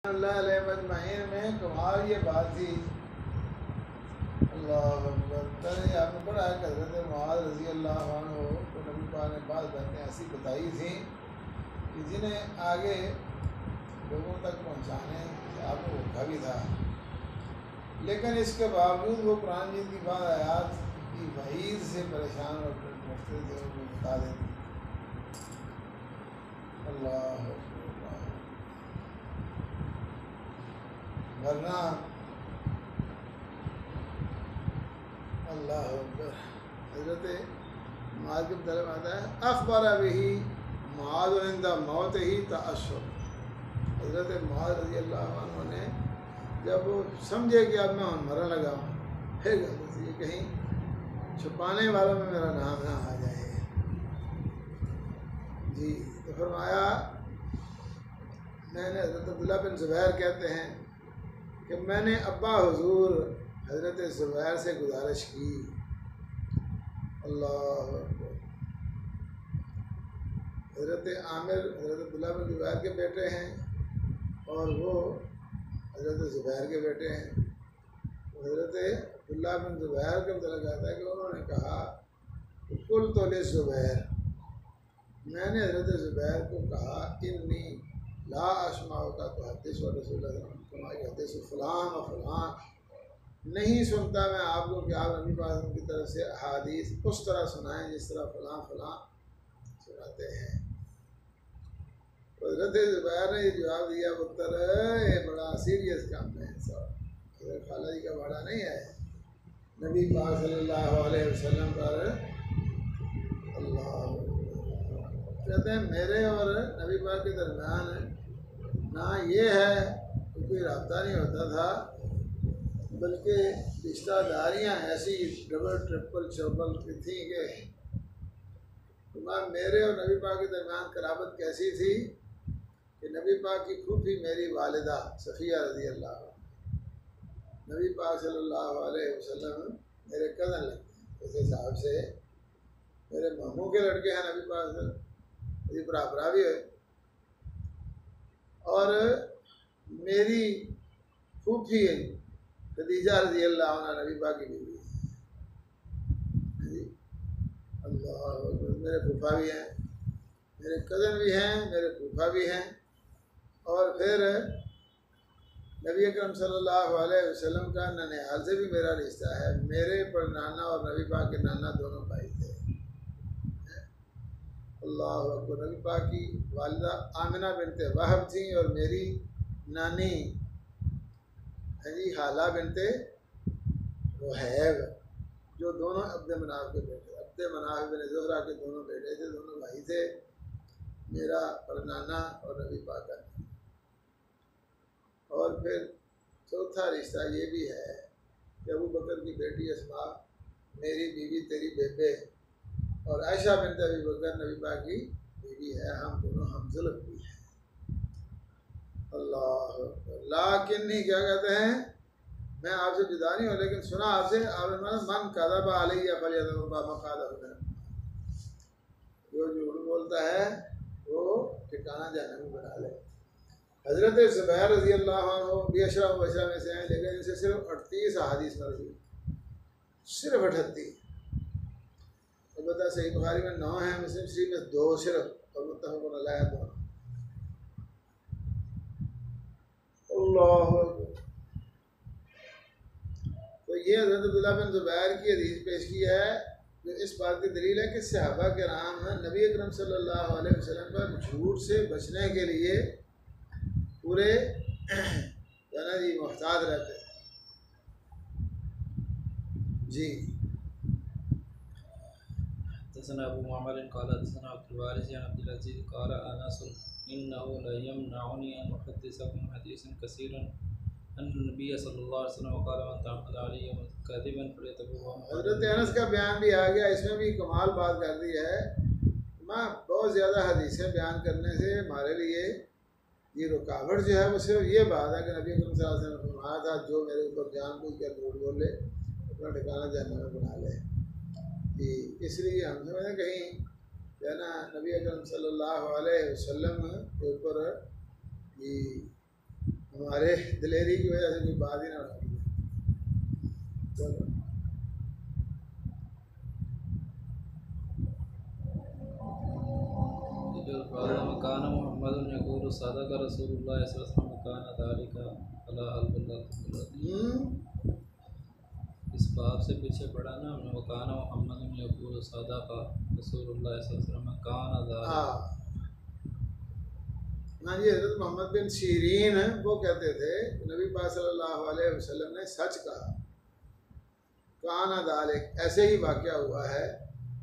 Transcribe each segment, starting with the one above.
मजमईन में कमाल ये बात थी। अल्लाह अकबर। आपने पढ़ा है कि हज़रत मुआज़ रज़ी अल्लाह अन्हु को नबी पाक ने बात बातें ऐसी बताई थी कि जिन्हें आगे लोगों तक पहुंचाने आपने रखा भी था, लेकिन इसके बावजूद वो कुरान मजीद की बात आयात की वईद से परेशान और मुफ्ते थे और बता देती। अल्लाह वरना अल्लाह अकबर। हज़रत मुआज़ के तरफ आता है अखबर अभी मुआज़ मौत ही तअस्सुर। हज़रत मुआज़ रज़ी अल्लाह अन्हु ने जब वो समझे कि अब मैं मरने लगा हूँ, फिर ये कहीं छुपाने वालों में मेरा नाम ना आ जाए जी। तो फरमाया, मैंने हज़रत अब्दुल्लाह बिन ज़ुबैर कहते हैं कि मैंने अब्बा हुज़ूर हज़रत ज़ुबैर से गुजारिश की। अल्लाह अकबर। हज़रत आमिर हज़रत अब्दुल्लाह बिन ज़ुबैर के बेटे हैं और वो हज़रत ज़ुबैर के बेटे हैं। हज़रत अब्दुल्लाह बिन ज़ुबैर के मतलब आता है कि उन्होंने कहा कुल तोले ज़ुबैर, मैंने हज़रत ज़ुबैर को कहा इन्नी ला अशमाओ का तो हदीस व रसूल तुम्हारी हदीस फ़लान और फ़लान, नहीं सुनता मैं आपको कि आप नबी पाक की तरफ से हदीस उस तरह सुनाएं जिस तरह फ़लान फ़लान सुनाते हैं। हज़रत ज़ुबैर ने जवाब दिया, पुत्र ये बड़ा सीरियस काम है, सब खाला जी का बड़ा नहीं है। नबी पाक सल्लल्लाहु अलैहि वसल्लम पर अल्लाह कहते हैं मेरे और नबी पाक के दरमियान ना ये है कि कोई रब्ता नहीं होता था, बल्कि रिश्तेदारियाँ ऐसी डबल ट्रिपल चौबल की थी कि मेरे और नबी पाक के दरमियान कराबत कैसी थी कि नबी पाक की फूफी मेरी वालिदा सफ़िया रज़ी अल्लाह, नबी पाक सल्लल्लाहु अलैहि वसल्लम मेरे कज़न लगते हैं। उस हिसाब से मेरे मामू के लड़के हैं नबी पाक से, मेरी बराबरा भी है, और मेरी फूफी खदीजा रज़ी अल्लाह अन्हा नबी पाक की बीवी है। अल्लाह, मेरे फूफा भी हैं, मेरे कज़न भी हैं, मेरे फूफा भी हैं, और फिर नबी अकरम सल्लल्लाहु अलैहि वसल्लम का ननिहाल से भी मेरा रिश्ता है। मेरे पर नाना और नबी पाक के नाना दोनों भाई थे। अल्लाह अकबर। नबी पाक की वालिदा आमिना बिनते वहब थी और मेरी नानी है जी हाला बिनते वहब, जो दोनों अब्द मनाफ के बेटे, अब्द मनाफ बिन ज़ुहरा के दोनों बेटे थे, दोनों भाई थे। मेरा परनाना और नबी पाक का। और फिर चौथा रिश्ता ये भी है कि अबू बकर की बेटी अस्मा मेरी बीवी तेरी बेबे, और आयशा बिनते अबी बकर नबी पाक की बीवी है, हम दोनों हमज़ुल्फ़ भी हैं। अल्लाह लाकिन नहीं क्या कहते हैं, मैं आपसे जुदा नहीं हूँ, लेकिन सुना आपसे आपने मन कज़ब अलैया फलियतबव्वा, जो झूठ बोलता है वो ठिकाना जहन्नम में बना ले। हज़रत ज़ुबैर रज़ी अल्लाह अन्हु बेशरा बशरा में से हैं, लेकिन इनसे सिर्फ 38 अहादीस मरवी, सिर्फ 38। तो बता सही बुखारी में 9 है, मुस्लिम शरीफ में 2 सिर्फ, और मुत्तफ़क़ुन अलैह दोनों। अल्लाह। तो ये हज़रत अब्दुल्लाह बिन ज़ुबैर की हदीस पेश की है, जो इस बात की दलील है कि सहाबा किराम नबी अकरम सल्लल्लाहु अलैहि वसल्लम पर झूठ से बचने के लिए पूरे जाना जी मुहताज रहते हैं जी। हदसना अबू मामर क़ाल हदसना अब्दुल वारिस अन अब्दुल अज़ीज़ क़ाल अनस इन्नहु ला यमनउनी अन उहद्दिसकुम हदीसन कसीरन अन्न नबी सल्लल्लाहु अलैहि वसल्लम क़ाल मन तअम्मद अलैहि कज़िबन फलियतबव्वा। हज़रत अनस का बयान भी आ गया, इसमें भी कमाल बात कर दी है। मैं बहुत ज़्यादा हदीसें बयान करने से हमारे लिए ये रुकावट जो है वो सिर्फ ये बात है कि नबी अकरम सल्लल्लाहु अलैहि वसल्लम ने फरमाया था, जो मेरे ऊपर जानबूझ कर झूठ बोले अपना ठिकाना जहन्नम में बना ले। कि इसलिए हम समझें कहीं जो है ना नबी अकरम सल्लल्लाहु अलैहि वसल्लम के ऊपर ये हमारे दिलेरी की वजह से कोई बात ही ना रखी। चलो कान मोहम्मद यक़ूलु सदक़ रसूलुल्लाह सल्लल्लाहु अलैहि वसल्लम कान ज़ालिका अला अल इस बाब से पीछे पड़ा ना हमने, वो कान मोहम्मद यक़ूलु सदक़ रसूलुल्लाह सल्लल्लाहु अलैहि वसल्लम कान ज़ालिका। हाँ हाँ जी, हज़रत मोहम्मद बिन सीरीन वो कहते थे नबी पाक सल्लल्लाहु अलैहि वसल्लम ने सच कहा, कान दालिक ऐसे ही वाक़या हुआ है,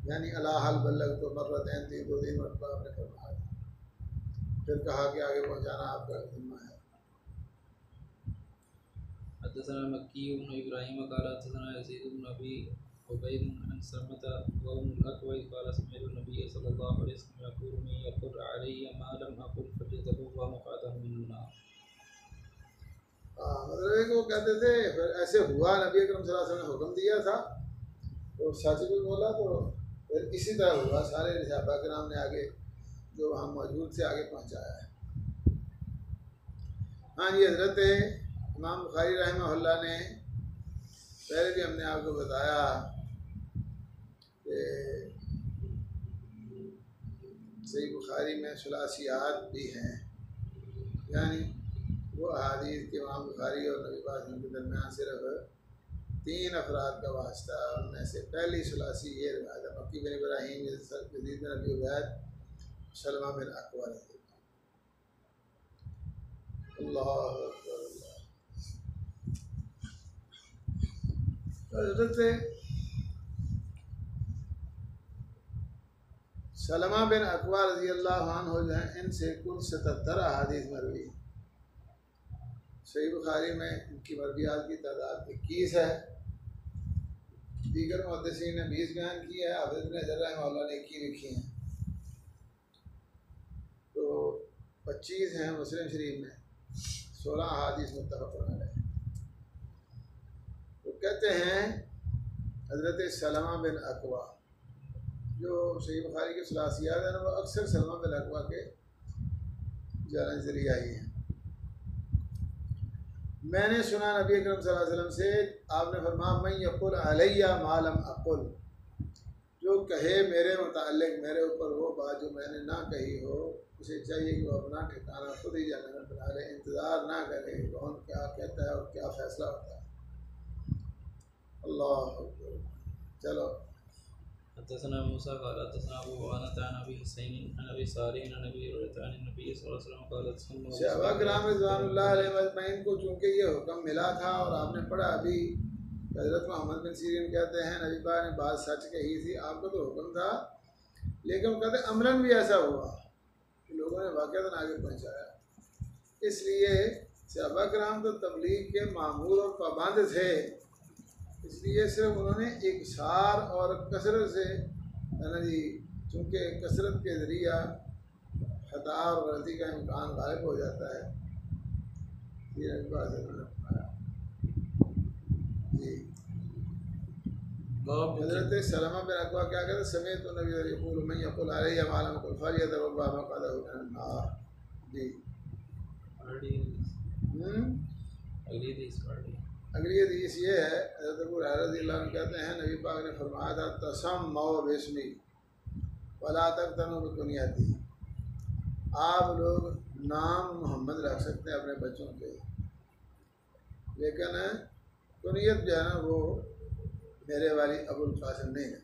यानी अला हल बल्लग तो मर्रतैन थी, 2-3 मरतबा आपने फरमाया। फिर कहा कि आगे पहुँचाना आपका जिम्मा है। हदसना मक्की इब्न इब्राहीम क़ाल हदसना यज़ीद इब्न अबी उबैद अन समता व इब्न अक्वा क़ाल समिअतु नबी सल्लल्लाहु अलैहि वसल्लम यक़ूलु मन यक़ुल अलैया मा लम अक़ुल फल्यतबव्वअ मक़अदहु मिन्नार। मतलब है कि वो कहते थे फिर ऐसे हुआ, नबी अकरम सल्लल्लाहु अलैहि वसल्लम ने हुक्म दिया था तो सच भी बोला, तो फिर इसी तरह हुआ। सारे सहाबा किराम ने आगे जो वहाँ मौजूद थे आगे पहुँचाया है। हाँ जी, हज़रत इमाम बुखारी रहमहुल्लाह ने पहले भी हमने आपको बताया कि सही बुखारी में सुलासियात भी हैं, यानी वो अहादीस के इमाम बुखारी और नबी पाक के दरमियान सिर्फ 3 अफराद का वास्ता। उनमें से पहली सुलासी ये रिवायत है मक्की बिन इब्राहीम, यज़ीद बिन अबी उबैद, सलमा बिन अक्वा। अल्लाह हज़रत सलमा बिन अक्वा रज़ी अल्लाह अन्हु जो हैं, इनसे कुल 77 अहादीस मरवी। सही बुखारी में इनकी मरवियात की तादाद 21 है। दीगर मुहद्दिसीन ने 20 बयान की है, हाफ़िज़ इब्न हज़र रहमहुल्लाह ने 21 लिखी हैं, तो 25 हैं मुस्लिम शरीफ में, 16 अहादीस मुत्तफ़क़ अलैह। तो कहते हैं हज़रत सलमा बिन अक्वा जो सही बुखारी के सलासियात हैं, वो अक्सर सलमा बिन अक्वा के जाने ज़रिए आई हैं। मैंने सुना नबी अकरम सल्लल्लाहु अलैहि वसल्लम से, आपने फरमाया मैं यक़ुल अलैया मा लम अक़ुल, जो कहे मेरे मुताल्लिक़ मेरे ऊपर वो बात जो मैंने ना कही हो, उसे चाहिए कि वो अपना ठिकाना खुद ही जहन्नम में बना ले, इंतज़ार ना करे कौन क्या कहता है और क्या फ़ैसला होता है। अल्लाह चलो हदसना मूसा क़ाल हदसना अबू अवाना अन अबी हुसैन अन अबी सालिह अन नबी अन नबी सल्लल्लाहु अलैहि वसल्लम क़ाल सहाबा किराम रिज़वानुल्लाह अलैहिम अजमईन को चूँकि ये हुक्म मिला था, और आपने पढ़ा अभी हज़रत मोहम्मद बिन सीरीन कहते हैं नबी पाक ने बात सच कही थी, आपको तो हुक्म था, लेकिन कहते अमरन भी ऐसा हुआ कि लोगों ने वाक़अतन आगे पहुँचाया। इसलिए सहाबा किराम तो तबलीग के मामूर और पाबंद थे, इसलिए सिर्फ उन्होंने इकसार और कसरत से, है ना जी, चूँकि कसरत के ज़रिया खता और गलती का इम्कान गायब हो जाता है। ये जी हज़रत सलमा बिन अक्वा क्या कहते, समेत तो नबी यक़ूलु मन यक़ुल अलैया मा लम अक़ुल फल्यतबव्वअ मक़अदहु मिनन नार। जी अगली हदीस ये है, हज़रत अबू हुरैरा रज़ियल्लाहु अन्हु कहते हैं नबी पाक ने फरमाया था तसम्मऊ बिस्मी वला तक़्तनू बिकुनियती, आप लोग नाम मोहम्मद रख सकते हैं अपने बच्चों के, लेकिन कुनियत जो है ना वो मेरे वाली अबुल कासिम नहीं है।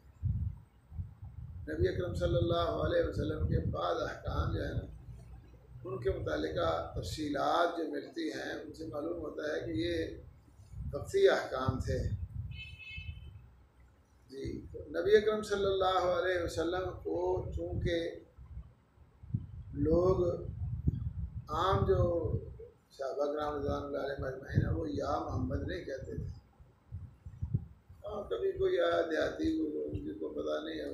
नबी अकरम सल्लल्लाहु अलैहि वसल्लम के बाद अहकाम जो है ना, उनके मुतालिका तफसीलात जो मिलती हैं, उनसे मालूम होता है कि ये वक्ती अहकाम थे। जी तो नबी अकरम सल्लल्लाहु अलैहि वसल्लम को चूँकि लोग आम जो सहाबा किराम रिज़वानुल्लाह अलैहिम अजमईन है वो या मोहम्मद नहीं कहते थे। हाँ कभी कोई आया देहाती जिसको पता नहीं है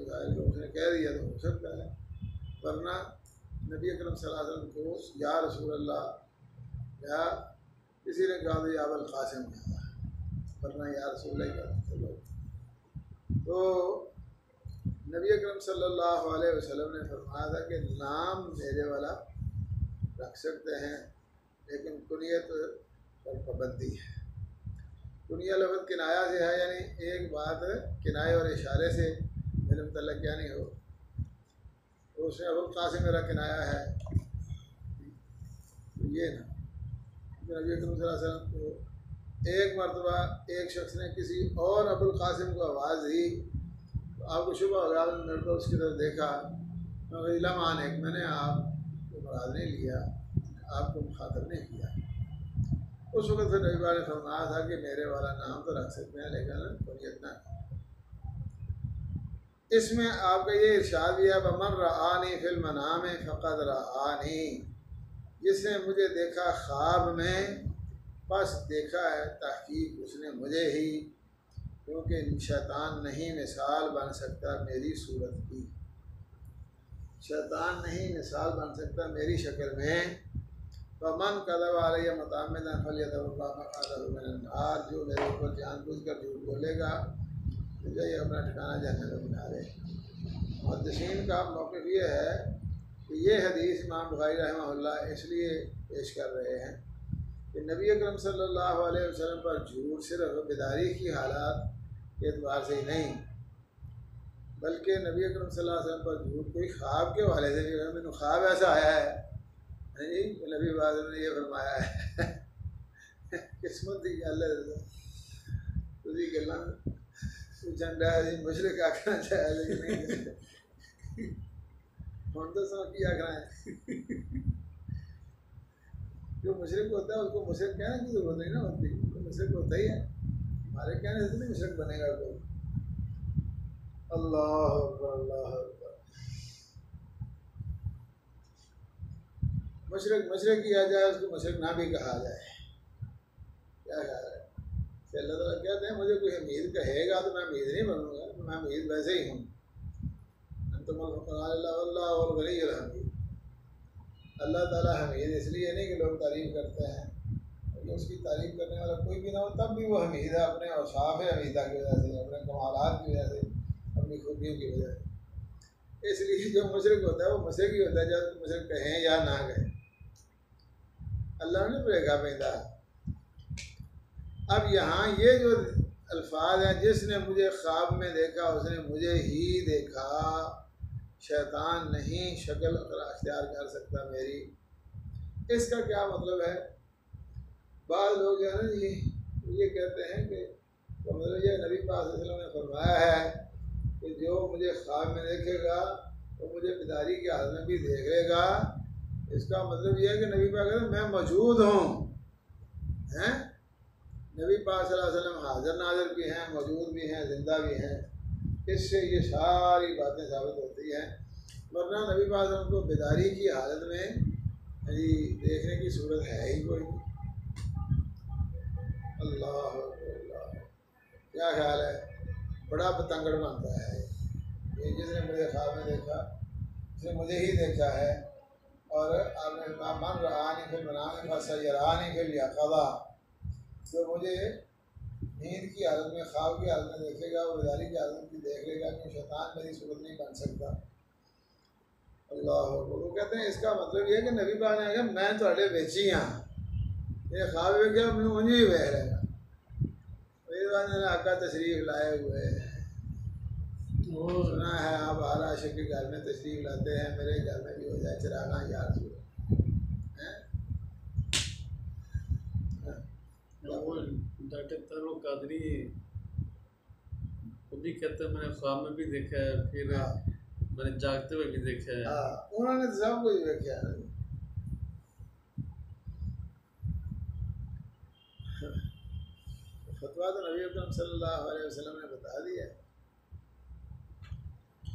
उसने कह दिया तो हो सकता है, वरना नबी अकरम सल्लल्लाहु अलैहि वसल्लम को या रसूल अल्लाह या किसी ने कहा तो या अबुल कासिम कहा, वरना या रसूल अल्लाह कहते थे लोग। तो नबी अकरम सल्लल्लाहु अलैहि वसल्लम ने फरमाया था कि नाम मेरे वाला रख सकते हैं, लेकिन कुनियत पर पाबंदी है। कुनिया लफ्ज़ किनाया से है, यानी एक बात किनाए और इशारे से मेरे मतलब क्या नहीं हो, तो उसमें अबुल कासिम मेरा किनाया है, ये ना। नबी अकरम सल्लल्लाहु अलैहि वसल्लम को एक मरतबा एक शख्स ने किसी और अबुल कासिम को आवाज़ दी, तो आपको शुभ हो गया, मेरे को उसकी तरफ देखा, मैं इलामान एक मैंने आपको मुराद नहीं लिया, आपको मुखातब नहीं किया। उस वक्त फिर नबी ने फरमाया था कि मेरे वाला नाम तो रख सकते हैं लेकिन कुनियत ना। इसमें आपका ये इरशाद भी है, बमन रआनी फिल मनाम फ़क़द रआनी, जिसने मुझे देखा ख्वाब में बस देखा है तहकीक उसने मुझे ही, क्योंकि शैतान नहीं मिसाल बन सकता मेरी सूरत की, शैतान नहीं मिसाल बन सकता मेरी शक्ल में। वमन कदब अलैहि मुतअम्मिदन फल्यतबव्वा मक़अदहु मिनन्नार, जो मेरे ऊपर जानबूझकर झूठ बोलेगा मुझे ये अपना ठिकाना जहन्नम में बना ले। मुहद्दिसीन का मौक़िफ़ ये है कि ये हदीस इमाम बुखारी रहमहुल्लाह इसलिए पेश कर रहे हैं कि नबी अकरम सल्लल्लाहु अलैहि वसल्लम पर झूठ सिर्फ बेदारी की हालात के एतबार से ही नहीं, बल्कि नबी अकरम सल्लल्लाहु अलैहि वसल्लम पर झूठ कोई ख्वाब के हवाले से भी, मैंने ख्वाब ऐसा आया है जी, नबी बात ने ये फरमाया है किस्मत की गल है, तुझी गल्लां झंडा है मुशरिक आखना चाहिए लेकिन नहीं हम तो सब की आखना है। जो मुशरिक होता है उसको मुशरिक कहने की जरूरत नहीं ना होती, तो मुशरिक होता ही है, हमारे कहने से नहीं मुशरिक बनेगा कोई। अल्लाह अकबर अल्लाह अकबर। मुशरिक मुशरिक किया जाए, उसको मुशरिक ना भी कहा जाए, क्या ख्याल है? अल्लाह ताला कहते हैं मुझे कोई हमीद कहेगा तो मैं हमीद नहीं बनूंगा, मैं हमीद वैसे ही हूँ। अल्लाह ताला हमीद इसलिए नहीं कि लोग तारीफ़ करते हैं, क्योंकि उसकी तारीफ़ करने वाला कोई भी ना हो तब भी वो हमीद है, अपने औसाफ हमीदा की वजह से, अपने कमालात की वजह से, अपनी खूबियों की वजह से। इसलिए जो मुशरिक होता है वो मुशरिक ही होता है, जब मुशरिक कहें या ना कहें, अल्लाह ने ब्रेका पैदा। अब यहाँ ये जो अल्फाज हैं, जिसने मुझे ख्वाब में देखा उसने मुझे ही देखा, शैतान नहीं शक्ल अख्तियार कर सकता मेरी, इसका क्या मतलब है? बाद लोग जो है ना जी ये कहते हैं कि तो मतलब ये नबी पाक सल्लल्लाहु अलैहि वसल्लम ने फरमाया है कि जो मुझे ख्वाब में देखेगा वो मुझे बेदारी की हालत में भी देखेगा। इसका मतलब ये है कि नबी पाक कहते हैं मैं मौजूद हूँ, हैं? नबी पाक सल्लल्लाहु अलैहि वसल्लम हाजिर नाजिर भी हैं, मौजूद भी हैं, जिंदा भी हैं। इससे ये सारी बातें साबित होती हैं, वरना नबी पाक सल्लल्लाहु अलैहि वसल्लम को बेदारी की हालत में जी देखने की सूरत है ही कोई नहीं। अल्लाह क्या ख्याल है? बड़ा पतंगड़ बनता है ये, जिसने मुझे ख्वाब में देखा उसने मुझे ही देखा है। और आपने मन रआनी फिल मनाम फसयरानी फिल यक़ज़ा, जो मुझे नींद की हालत में ख्वाब की हालत में देखेगा वो बेदारी की हालत में देख लेगा, कि शैतान मेरी सूरत नहीं बन सकता। अल्लाह वो कहते हैं इसका मतलब ये है कि नबी पाक ने कहा मैं थोड़े बेची हाँ, ये ख्वाब में क्या मुझे ही बह रहेगा। आका तशरीफ़ लाए हुए हैं, सुना है आप हर आशिक के घर में तशरीफ़ लाते हैं, मेरे घर में भी हो जाए चिरागा यार डॉक्टर वो कादरी वो भी कहते हैं मैंने ख्वाब में भी देखा है, फिर मैंने जागते हुए भी देखा है। उन्होंने सब कुछ देखा है। फतवा तो नबी अकरम सल्लल्लाहु अलैहि वसल्लम ने बता दिया।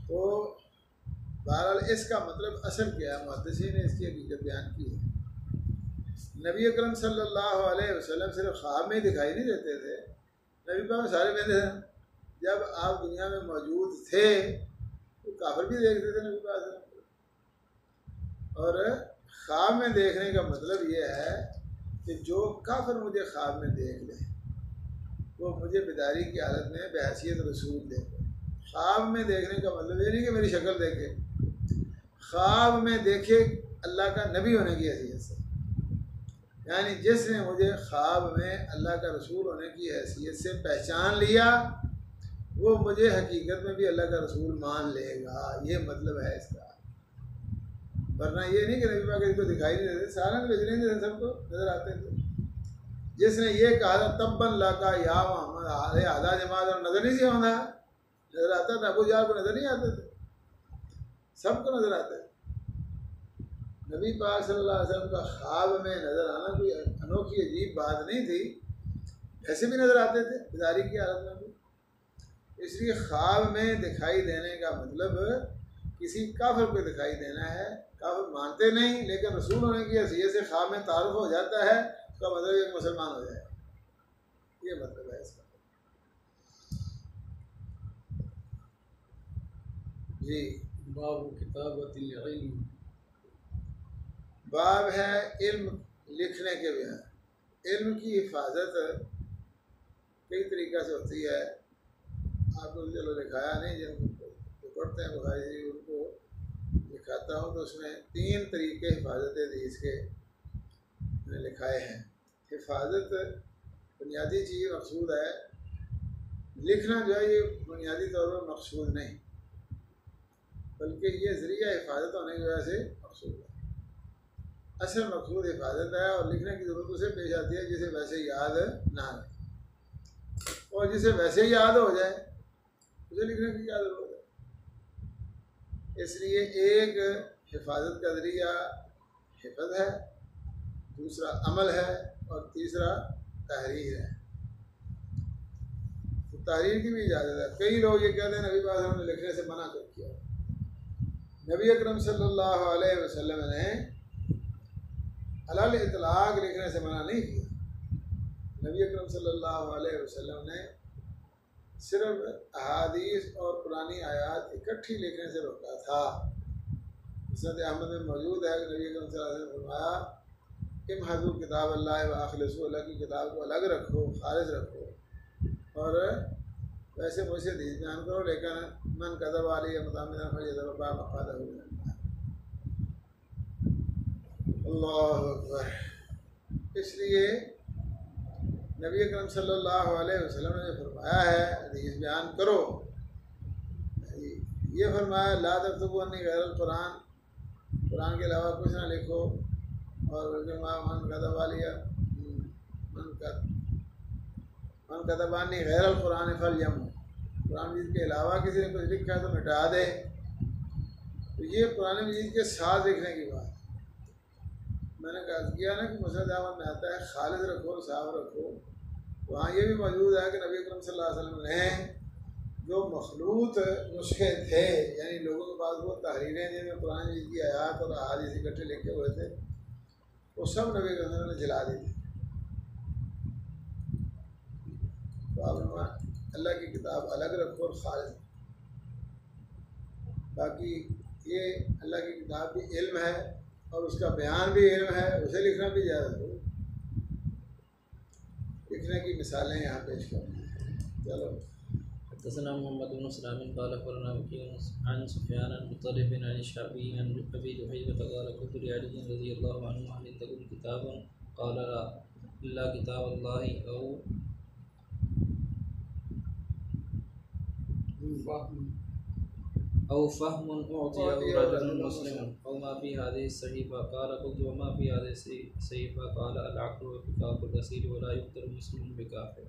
तो बहरहाल इसका मतलब असल क्या है, मुहद्दिसीन ने इसकी हकीकत बयान की है। नबी अकरम सल्लल्लाहु अलैहि वसल्लम सिर्फ ख्वाब में ही दिखाई नहीं देते थे, नबी पाक सारे में थे। जब आप दुनिया में मौजूद थे तो काफिर भी देखते थे नबी पाक। और ख्वाब में देखने का मतलब ये है कि जो काफिर मुझे ख्वाब में देख ले वो मुझे बेदारी की हालत में बहैसियत रसूल देखे। ख्वाब में देखने का मतलब ये नहीं कि मेरी शक्ल देखे, ख्वाब में देखे अल्लाह का नबी होने की हैसियत से। यानी जिसने मुझे ख्वाब में अल्लाह का रसूल होने की हैसियत से पहचान लिया वो मुझे हकीकत में भी अल्लाह का रसूल मान लेगा। ये मतलब है इसका। वरना ये नहीं कि नबी पाक इसको दिखाई नहीं देते, सारा तो भेजने देते, सबको नजर आते थे। जिसने ये कहा था तब्बन लाका या मोहम्मद आधा जमात और नजर नहीं सी आना, नजर आता था। अबू जहल को नजर नहीं आते थे, सबको नजर आते थे। नबी पाक सल्लल्लाहु अलैहि वसल्लम का ख्वाब में नजर आना कोई अनोखी अजीब बात नहीं थी, ऐसे भी नजर आते थे बेदारी की हालत में भी। इसलिए ख्वाब में दिखाई देने का मतलब किसी काफिर को दिखाई देना है। काफिर मानते नहीं, लेकिन रसूल होने की हैसियत से ख्वाब में तारुफ हो जाता है, उसका मतलब एक मुसलमान हो जाए, ये मतलब है इसका। जी बाबु किताबतिल इल्म, बाब है इल्म लिखने के बयान। इल्म की हिफाजत कई तरीक़ा से होती है। आपको चलो लिखाया नहीं, जिनको जो पढ़ते हैं बुखारी शरीफ उनको लिखाता हूँ, तो उसमें 3 तरीके हिफाजत हदीस के मैंने लिखाए हैं। हिफाजत बुनियादी चीज़ मकसूद है, लिखना जो है ये बुनियादी तौर पर मकसूद नहीं, बल्कि ये ज़रिया हिफाजत होने की वजह से मकसूद है। असल मकसूद हिफाजत है, और लिखने की ज़रूरत उसे पेश आती है जिसे वैसे याद ना रहे, और जिसे वैसे याद हो जाए उसे लिखने की क्या ज़रूरत है। इसलिए एक हिफाजत का ज़रिया हिफाजत है, दूसरा अमल है, और तीसरा तहरीर है। तो तहरीर की भी इजाज़त है। कई लोग ये कहते हैं नबी पाक ने लिखने से मना कर किया। नबी अकरम सल्लल्लाहु अलैहि वसल्लम ने अलल इतलाक लिखने से मना नहीं किया। नबी अकरम सल्लल्लाहु अलैहि वसल्लम ने सिर्फ अहादीस और पुरानी आयात इकट्ठी लिखने से रोका था। मुस्नद अहमद में मौजूद है कि नबी अकरम सल्लल्लाहु अलैहि वसल्लम ने फरमाया इमहज़ू किताब अल्लाह व अखलिसू, अल्लाह की किताब को अलग रखो, खालिस रखो, और वैसे मुझसे हदीस बयान करो, लेकिन मन कदब वाली मुतामिदन फलियतबव्वा मक़अदहु मिनन नार। अल्लाहु अकबर। इसलिए नबी अकरम सल्लल्लाहु अलैहि वसल्लम ने फरमाया है हदीस बयान करो, ये फरमाया ला तक्तबू अन्नी गैरल कुरान, कुरान के अलावा कुछ ना लिखो। और मन कदबालिया मन कदबानी गैरल कुरान फलयम, कुरान मजीद के अलावा किसी ने कुछ लिखा है तो मिटा दे। तो ये कुरान मजीद के साथ लिखने की बात मैंने कहा किया ना कि मुस्नद अहमद में आता है खालिद रखो, साफ रखो। वहाँ ये भी मौजूद है कि नबी अकरम सल्लल्लाहु अलैहि वसल्लम ने जो मखलूत नुस्खे थे, यानी लोगों के पास वो तहरीरें जिनमें कुरान मजीद की आयात और अहादीस इकट्ठे लिखे हुए थे, वो सब नबी अकरम सल्लल्लाहु अलैहि वसल्लम ने जला दी थी। तो आप अल्लाह की किताब अलग रखो और खालिद। बाकी ये अल्लाह की किताब भी इल्म है और उसका बयान भी इल्म है, उसे लिखना भी ज़्यादा हो। लिखने की मिसालें यहाँ पेश करें। चलो हदसना मोहम्मद बिन सलाम क़ाल अख़बरना वकीअ अन सुफ़यान अन मुत्तलिब अन शअबी अन अबी जुहैफा क़ाल क़ुलतु लिअली रज़ियल्लाहु अन्हु हल तकुन किताबुन क़ाल ला इल्ला किताबुल्लाहि औ फ़हमुन उअतियहु रजुलुन मुस्लिमुन औ मा फ़ी हाज़िहि सहीफ़ा क़ाल क़ुलतु व मा फ़ी हाज़िहि सहीफ़ा क़ाल अल अक़्लु व फ़िक़ाहुल कसीर व ला युक़तलु मुस्लिमुन बिकाफ़िर।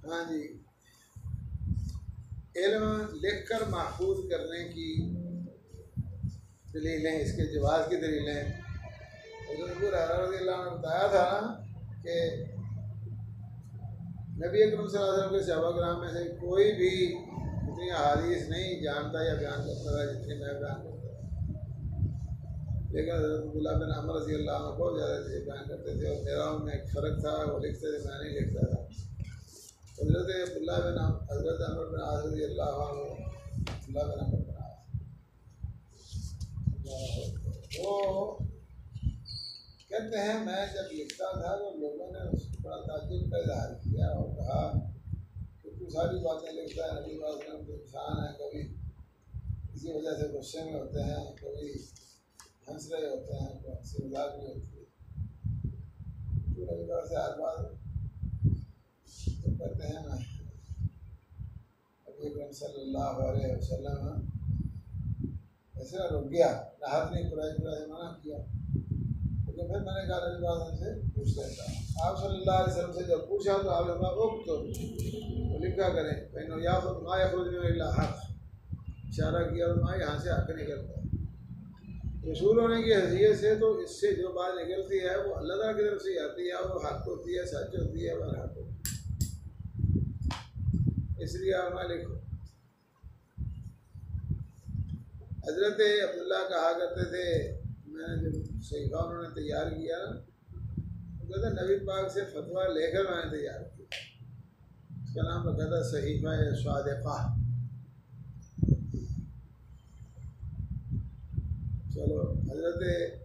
हाँ जी, इल्म लिख कर महफूज करने की दलीलें, इसके जवाज़ की दलीलें हज़रत अबू हुरैरा रज़ियल्लाहु अन्हु ने बताया था ना कि नबी अकरम सल्लल्लाहु अलैहि वसल्लम के सहाबा किराम में से कोई भी इतनी अहादीस नहीं जानता या बयान करता था जितनी मैं बयान करता था। लेकिन हज़रत अब्दुल्लाह बिन अमर रज़ियल्लाहु अन्हु बहुत ज़्यादा चीज़ें बयान करते थे, और मेरा उनमें एक फ़र्क था, वो लिखते थे मैं नहीं लिखता था। हज़रत अब्दुल्लाह बिन हज़रत अमर बिन आस रज़ियल्लाहु अन्हु, अब्दुल्लाह बिन अमर बिन आस, वो कहते हैं मैं जब लिखता था तो लोगों ने उसको बड़ा ताज्जुब का इज़हार किया और कहा कि तू सारी बातें लिखता है, नबी पाक तो इंसान है, कभी किसी वजह से गुस्से में होते हैं, कभी हंस रहे होते हैं, तो हंसी मजाक भी होती है। नबी पाक से हर बात तो कहते हैं ना, नबी अकरम सल्लल्लाहु अलैहि वसल्लम ऐसे ना रुक गया, राहत नहीं कुराई मना किया। तो फिर मैंने कहा नबी पाक से पूछ लेता हूँ। आप सल्लल्लाहु अलैहि वसल्लम से जब पूछा तो आप लोग तो लिखा करें मैंने या खुद माँ या खुद में हक इशारा किया और माँ यहाँ से हक निकलता है। रसूल होने की हैसियत से तो इससे जो बात निकलती है वो अल्लाह ताला की तरफ से आती है, वो हक होती है, सच होती है, वह हक होती है। इसलिए आप ना लिखो। हजरत अब्दुल्ला कहा करते थे, मैंने जब सहीफा उन्होंने तैयार किया ना, तो कहते नबी पाक से फतवा लेकर मैंने तैयार किया। उसका नाम रखा था सहीफा स्वादिक़ा। चलो हजरत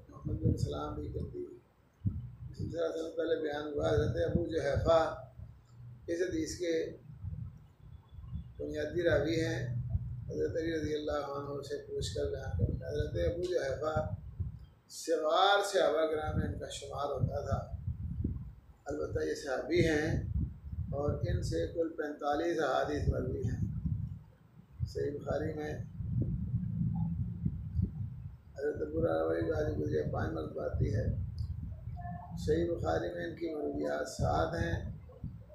मोहम्मद बिन सलाम भी करती सिलसिला से पहले बयान हुआ। हजरत अबू जुहैफा इस हदीस के बुनियादी रावी हैं। हजरत अली रज़ी अल्लाह अन्हु से पूछ कर बयान करते हैं। हजरत अबू जुहैफा सवार सहाबा किराम में इनका शुमार होता था। अलबत्ता ये सहाबी हैं और इनसे कुल 45 अहादीस मरवी हैं। सही बुखारी में हज़रत अबू हुरैरा की गुजरे 5 मरतबा आती है। सही बुखारी में इनकी मरवियात 7 हैं,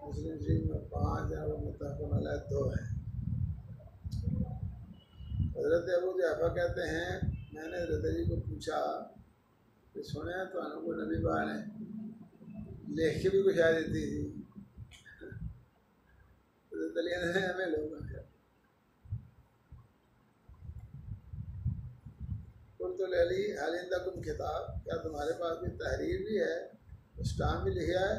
मुस्लिम शरीफ में 5 हैं और मुत्तफ़क़ुन अलैह 2 हैं। हज़रत अबू जुहैफा कहते हैं मैंने हज़रत अली को पूछा कि सुने तो को नबी पाक ने लिख के भी कुछ आ देती थी। हज़रत अली ने हमें लोग तो अली हालिंदा कुम किताब, क्या तुम्हारे पास भी तहरीर भी है, स्टाम भी लिखा है?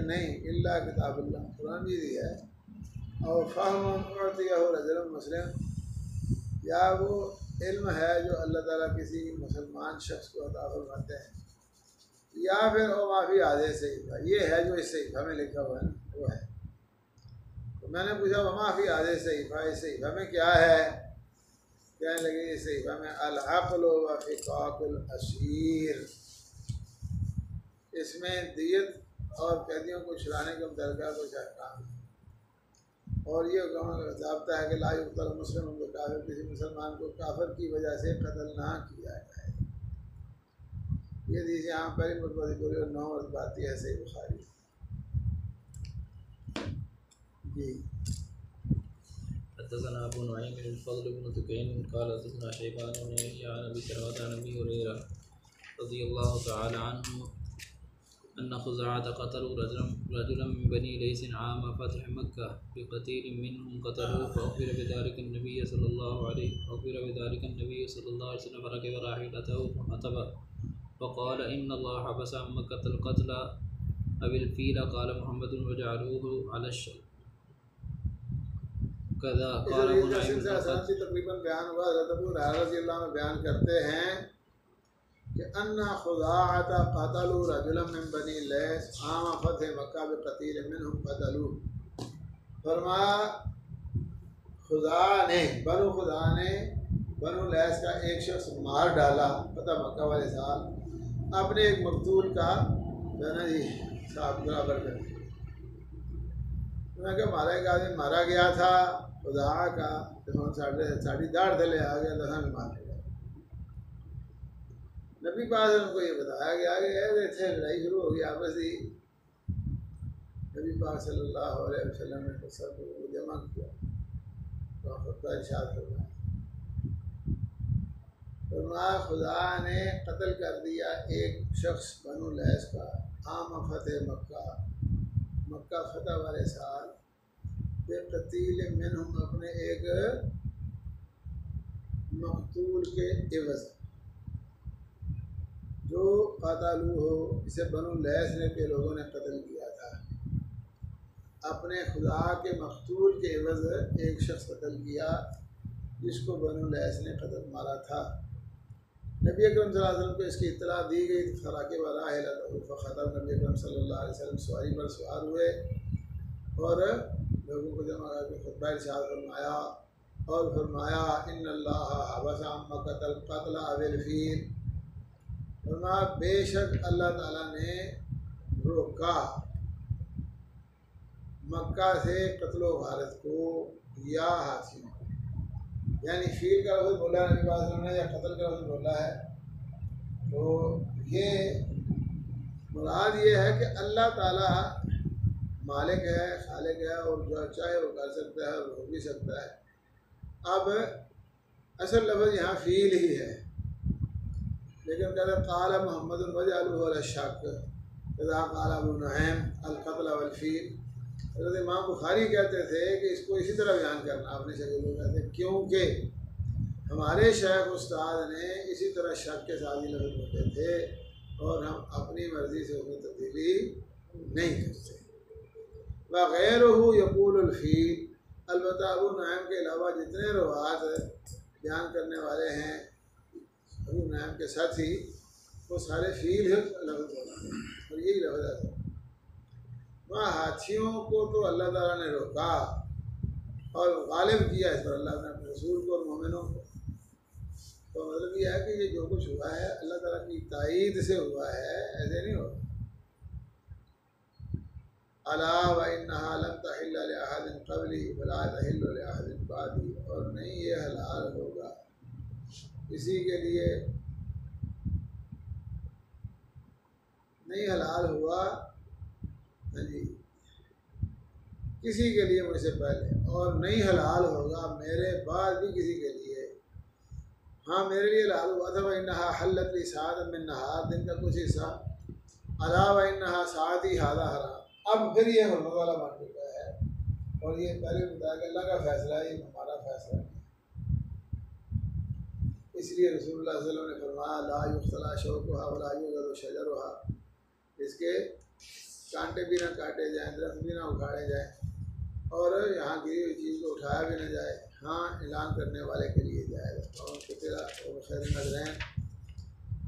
नहीं, इल्ला किताबुल्लाह, कुरान भी दिया है। और फ़हम मुस्लिम, या वो इल्म है जो अल्लाह ताला किसी मुसलमान शख्स को अता फरमाते हैं, या फिर ओ माफ़ी आधे सहीफ़ा, ये है जो इस सहीफ़ा में लिखा हुआ है ना, वो है। तो मैंने पूछा वो माफ़ी आधे सहीफ़ा, इस सहीफ़ा में क्या है? कहने लगे इस सहीफ़ा में अल-अक़्ल व फ़िक़ाकुल असीर, इसमें दियत और कैदियों को छुड़ाने के मुतल्लिक़ कुछ अहकाम है। और ये ज़ाब्ता है कि ला युक़्तल मुस्लिम काफ़िर, किसी मुसलमान को काफिर की वजह से कत्ल ना किया जाए। ये हदीस यहाँ पहली मरतबा पूरी और 9 मरतबा आती है सही बुखारी। जी हदसना अबू नुअय्म बिन फ़ज़ल बिन दुकैन क़ाल हदसना शैबान बिन यहया अन अबी सलमता अन अबी हुरैरा रज़ियल्लाहु तआला अन्हु अन्न ख़ुज़ाअत क़तलू रजुलन मिन बनी लैस आम फ़तह मक्का बिक़तीलिन मिनहुम क़तलूहु फ़अख़बिर बिज़ालिका अन्नबी सल्लल्लाहु अलैहि वसल्लम फ़रकिब राहिलतहु फ़ख़तब फ़क़ाल इन्न अल्लाह हबस अन मक्कतल क़त्ल अविल फ़ील क़ाल मुहम्मदुन वजअलूहु अला कज़ा क़ाल तकरीबन बयान हुआ। हज़रत अबू हुरैरा रज़ियल्लाहु अन्हु बयान करते हैं कि अन्ना ख़ुज़ाअत क़तलू रजुलन मिन बनी लैस आम फ़तह मक्का बिक़तीलिन मिनहुम क़तलूहु। फरमाया खुदा ने बनु लैस का एक शख्स मार डाला फ़तह मक्का वाले साल, अपने एक मकतूल का जो है ना जी साफ बराबर कर दिया। क्या मारा एक आदमी मारा गया था खुदा का, तो साड़ी दाढ़ थले आ गया तो हमें मार दिया। नबी पास उनको ये बताया गया कि ऐसे लड़ाई शुरू हो गई आपस ही। नबी पाक सल्लल्लाहु अलैहि वसल्लम ने सबको जमा किया तो इरशाद फरमाया खुदा ने कत्ल कर दिया एक शख्स बनु लैस का आम फ़तह मक्का फ़तह वाले साल बेक़तील मिनहुम, अपने एक मक़तूल के एवज़ जो क़तलू हो, इसे बनु लैस ने के लोगों ने कत्ल किया था। अपने खुदा के मक़तूल के एवज़ एक शख्स कत्ल किया जिसको बनु लैस ने कत्ल मारा था। नबी अकरम सल्लल्लाहु अलैहि वसल्लम को इसकी इत्तला दी गई। फ़राक़िब राहिलतहु फ़ख़तब, नबी अकरम सल्लल्लाहु अलैहि वसल्लम सवारी पर सवार हुए और लोगों को जमा करके खुतबा इरशाद फरमाया और फरमाया इन्नल्लाह हबस अन मक्कतल क़त्ल अविल फ़ील, फरमाया बेशक अल्लाह ताला ने रोका मक्का से कत्लो भारत को या हाथियों, यानी फील का लफ्ज़ बोला नबी पाक ने या कत्ल का लफ्ज़ बोला है। तो ये मुराद ये है कि अल्लाह ताला मालिक है, खालिक है, और जो चाहे वो कर सकता है और हो भी सकता है। अब असल लफ्ज़ यहाँ फ़ील ही है, लेकिन कहते काला मोहम्मद वजअलहु शक कदा काला अबू नुहैम अल-क़त्ल वल-फ़ील। हज़रत इमाम बुखारी कहते थे कि इसको इसी तरह बयान करना अपने शरीर को कहते, क्योंकि हमारे शेख उस्ताद ने इसी तरह शक के साथ ही लफ्ज़ बोलते थे और हम अपनी मर्ज़ी से उसमें तब्दीली नहीं करते। वग़ैरहु यक़ूलुल फ़ील, अलबत्ता अबू नुहैम के अलावा जितने रवात बयान करने वाले हैं अबू नुहैम के साथी, वो सारे फ़ील लफ्ज़ बोलते हैं और यही लफ्ज़ आता है। वहाँ हाथियों को तो अल्लाह ताला ने रोका और गालिब किया इस पर अल्लाह ने अपने रसूल को और मोमिनों को। तो मतलब यह है कि ये जो कुछ हुआ है अल्लाह ताला की ताईद से हुआ है, ऐसे नहीं होगा। अला व इन्नहा लम तहिल्ल लिअहदिन क़ब्ली वला तहिल्लु लिअहदिन बादी, और नहीं ये हलाल होगा किसी के लिए, नहीं हलाल हुआ हाँ जी किसी के लिए मुझसे पहले, और नहीं हलाल होगा मेरे बाद भी किसी के लिए। हाँ मेरे लिए हलाल हुआ था वह इन्नहा हल्लत ली साअतन मिन नहार, दिन का कुछ हिस्सा। अला व इन्नहा साअती हादा हराम, अब फिर ये हुर्मत वाला बन चुका है और ये पहले बताया कि अल्लाह का फैसला है, ये हमारा फैसला नहीं। इसलिए रसूलुल्लाह सल्लल्लाहु अलैहि वसल्लम ने फरमाया ला युख्तला शौकुहा वला युज़adu शजरुहा, इसके कांटे भी ना काटे जाएँ, दरख्त भी ना उखाड़े जाए और यहाँ गिरी हुई चीज़ को उठाया भी ना जाए। हाँ ऐलान करने वाले के लिए जाएगा। और तेरा खैर नजरैन,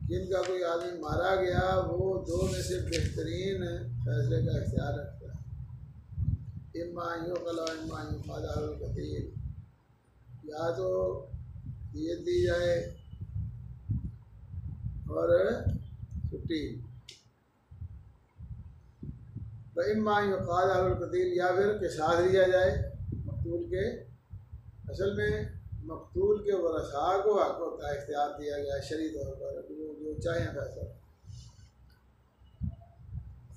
जिनका कोई आदमी मारा गया वो दो में से बेहतरीन फैसले का इख्तियार रखता है। इम्मा युक़ला इम्मा युक़ाल कतील, या तो दियत दी जाए और छुट्टी, इम्मा युक़ाल कतील, या फिर क़िसास लिया जाए मकतूल के। असल में मकतूल के वरसा को हक़ होता है, इख्तियार दिया गया है शरई तौर पर, वो जो चाहें फैसला।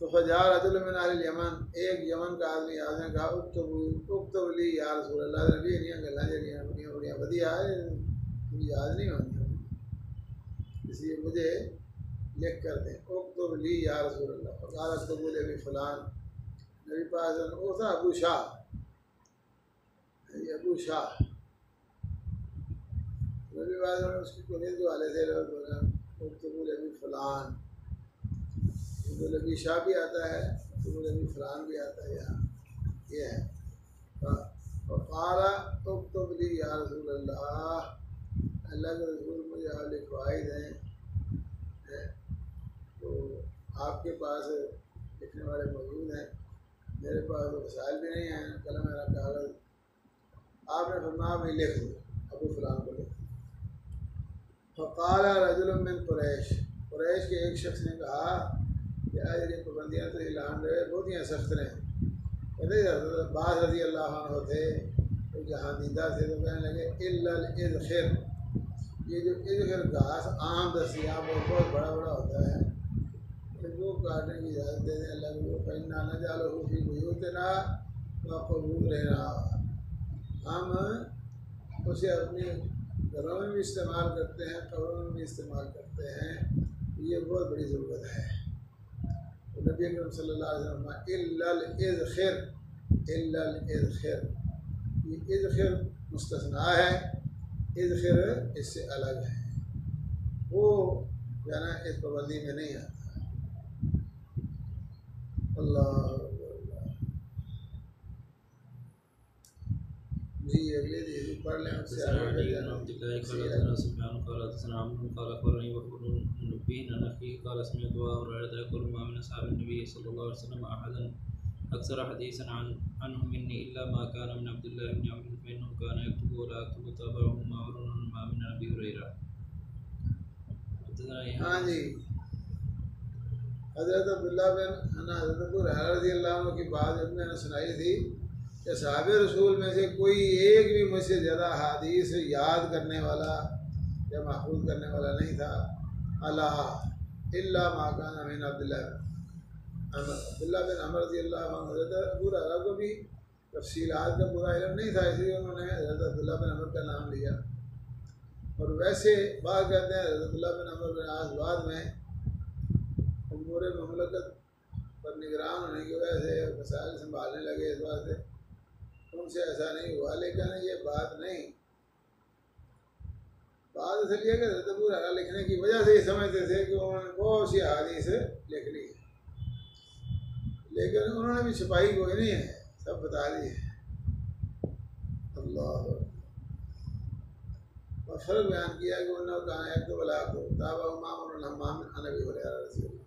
तो फजा रजुल मिन अहलिल यमन, एक यमन का आदमी आदमी कहा उक्तब ली या रसूल अल्लाह, नबी नहीं गल्लां जड़ियां बड़ियां बड़ियां वधिया है, मुझे याद नहीं होती, इसलिए मुझे लिख कर दें। उक्तब ली या रसूल अल्लाह, फ़क़ाल अक्तबू ली फ़लान, नबी पाक वो था अबू शाह, अबू शाह नबी पाक ने उसकी कुनीत के वाले थे उक्तबू ली फ़लान, तो नबी शाह भी आता है तो नबी फ़लान भी आता है, यहाँ ये है। फ़क़ाल उक्तब ली या रसूल अल्लाह, अल्लाह के रसूल मुझे आप लिखवाई दें, तो आपके पास लिखने वाले मौजूद हैं, मेरे पास तो वसाइल भी नहीं हैं, कलम मेरा कागज़। आपने फरमाया भाई लिख दो, अबू फ़लान को लिख। फ़क़ाल रजुल मिन कुरैश, कुरैश के एक शख्स ने कहा कि आज ये पाबंदियाँ तो ऐलान रहे बहुत ही सख्त रहे। कहते अब्बास रज़ी अल्लाह अन्हु थे तो जहाँ दीदा थे, तो कहने लगे इल्लल इज़ख़िर, ये जो इज़ख़िर घास आम दस्तियाब और बहुत बड़ा बड़ा होता है, इनको काटने की इजाज़त दे दें अल्लाह को। फ़इन्ना नजअलहु फ़ी बुयूतिना व क़ुबूरिना, हम उसे अपने घरों में भी इस्तेमाल करते हैं, कब्रों में भी इस्तेमाल करते हैं, ये बहुत बड़ी ज़रूरत है। तो नबी अकरम सल्लल्लाहु अलैहि वसल्लम इल्लल इज़ख़िर, इल्लल इज़ख़िर, ये इज़ख़िर मुस्तस्ना है, इज़ख़िर इससे अलग है, वो जो है ना इस पाबंदी में नहीं आता। अल्लाह जी अगले दिन पढ़ लें उससे आगे अक्सर हदीसन अन्हु मिन्नी इल्ला मा कान मिन अब्दुल्लाह इब्न अम्र फ़इन्नहु कान यक्तुबु व ला यक्तुबु तबअहु मारुन मा मिन अबी हुरैरा। हाँ जी, हज़रत अब्दुल्ला बिन हज़रत अबू हुरैरा रज़ी अल्लाह अन्हु की बात मैंने सुनाई थी कि साहब रसूल में से कोई एक भी मुझसे ज़्यादा हदीस याद करने वाला या महफूज करने वाला नहीं था। अला इल्ला मा कान मिन अब्दुल्ला बिन अमर रज़ी अल्लाह अन्हु। हज़रत अबू हुरैरा को भी तफसीलात का पूरा इल्म नहीं था, इसलिए उन्होंने हज़रत अब्दुल्ला बिन अमर का नाम लिया। और वैसे बात कहते हैं हज़रत अब्दुल्ला बिन अमर बिन आस बाद में उमूर ममलकत पर निगरान होने की वजह से मसाइल संभालने लगे, इस बात से उनसे ऐसा नहीं हुआ। लेकिन ये बात नहीं, बात इसलिए कि हज़रत अबू हुरैरा लिखने की वजह से ये समझते थे कि उन्होंने बहुत सी हदीस लिख ली है, लेकिन उन्होंने भी छुपाई कोई नहीं है, सब बता दी है। अल्लाह और फ़र्क बयान किया कि उन्होंने कहा एक तो बला को ताबा मामून हम्माम अनबी हुरैरा रज़ी अल्लाह